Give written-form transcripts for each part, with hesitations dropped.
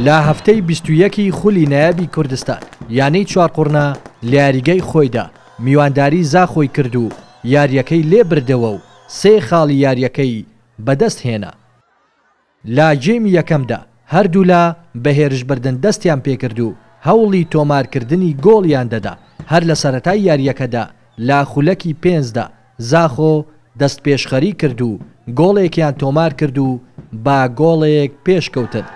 لا هەفتەی 21 خولی نایابی کوردستان یانەی چوارقوڕنا لە یاریگەی خۆیدا میوانداری زاخۆی کرد و یاریەکەی لێ بردەوە و 3 خاڵی یاریەکەی بەدەست هێنا. لا جێمی یەکەمدا هەردوو لا بەهێرش بردن دەستیان پێکرد و هەوڵی تۆمارکردنی گۆڵیان دەدا. هەر لە سەرەتای یاریەکەدا لا خولەکی 5دا زاخۆ دەست پێشخەری کرد و گۆڵێکیان تۆمار کرد و با گۆڵێک پێشکەوتن.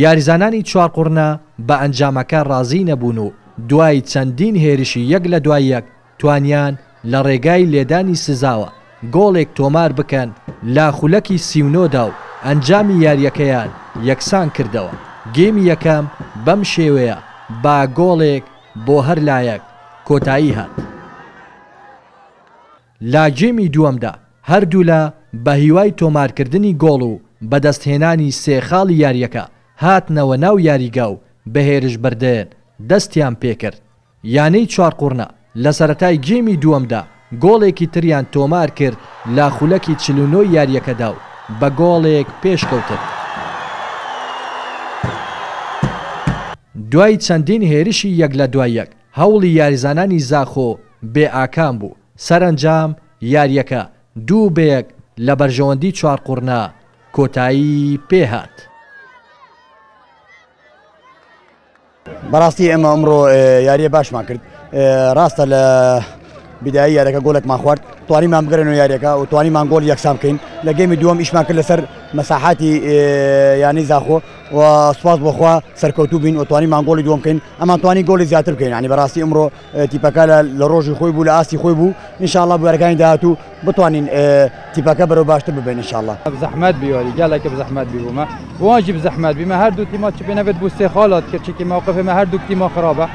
یاریزانانی چوارقوڕنا بە ئەنجامەکە ڕازی نەبوون و دوای چەندین هێرشی یەک لە دوای یەک توانیان لە ڕێگای لێدانی سزاوە گۆڵێک تۆمار بکەن لا خولەکی 39دا و ئەنجامی یاریەکەیان یەکسان کردەوە. گێمی یەکەم بەم شێوەیە با گۆڵێک بۆ هەر لایەک کۆتایی هات. لا گێمی دووەمدا هەردوو لە بە هیوای تۆمارکردنی گۆڵ و بەدەستهێنانی 3 خاڵی یاریەکە هاتنەوە ناو یاریگا و بەهێرش بردن دەستیان پێکرد. یانەی چوارقوڕنا لە سەرەتای گێمی دووەمدا گۆڵێکی تریان تۆمار کرد لا خولەکی 49 یاریەکەدا و بە گۆڵێک پێشکەوتن. دوای چەندین هێرشی یەک لە دوای یەک هەوڵی یاریزانانی زاخۆ بێ ئاکام بوو. سەرنجام یاریەکە 2-1 لە بەرژەوەندی چوارقوڕنا کۆتایی پێهات. بەڕاستی ئێمە ئەمڕۆ یاریە باشمان کرد. ڕاستە لە بیدایی یاریەکە گۆڵێکمان خوارد، توانیمان بگەڕێنەوە یاریەکە و توانیمان گۆڵ یەکسان بکەین. لە گێمی دووەم ئیشمان کرد لەسەر مەساحاتی یانی زاخۆ و سوپاس بۆخوا سەرکەوتوو بین و توانیمان گۆڵی دووەم بکەین. ئەمان توانی گۆڵی زیاتر بکەین. ینی بەڕاستی ئەمڕۆ تیپەکە لە ڕۆژی خۆی بوو، لە ئاستی خۆی بوو. ئینشاءڵڵا بوارەکانی داهاتوو بتوانین تیپەکە بەرەو باشتر ببین ئینشاءڵڵا. بزەحمەت بیواری گەلێکە بزەحمەت بیبوومە واجب زەحمەت بیمە هەردوو تیما چ بنەبێت بوو 3 خاڵات کرد چکی موقفمە هەردوو تیما خراپە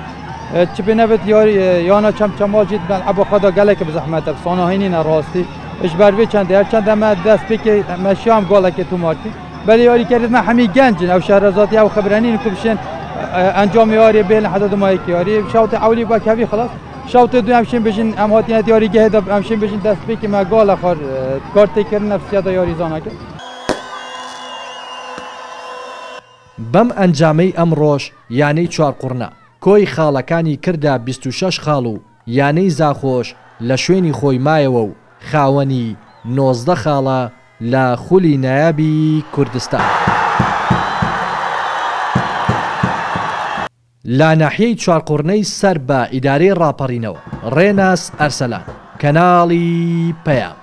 چ بنەبێت یانا چەمچەما جیت بن ئەبە خەدا گەلێکە بزەحمەتە ساناهینینە ڕاستی اش بەروێ چەندە هەرچەندە مە دەست پێکێ مەشیام گۆڵێکی تومارکی بەلی یاریکردمە هەمی گەنجن ئەو شارەزاتی ئەو خبرانین کوبشێن ئەنجام یاری بێن حەدە مایکی یاری شاوتە ئەولی باکەوی خلاص شاوتە دوی ئەمشین بژین ئەم هاتیەت یاریگەهێدا ئەمشین بژین دەست پێکی مە گۆڵە خۆر کارتێکردن نەفسیەتە یاریزانەکە. بەم ئەنجامەی ئەم ڕۆژ یانەی چوارقوڕنا کۆی خاڵەکانی کردا 26 خاڵ و یانەی زاخۆش لە شوێنی خۆی مایەوە و خاوەنی 19 خاڵە لە خولی نایابی کوردستان. لا ناحیەی چوارقوڕنەی سەر بە ئیدارەی ڕاپەڕینەوە ڕێناس ئەرسەلان کەناڵی پەیام.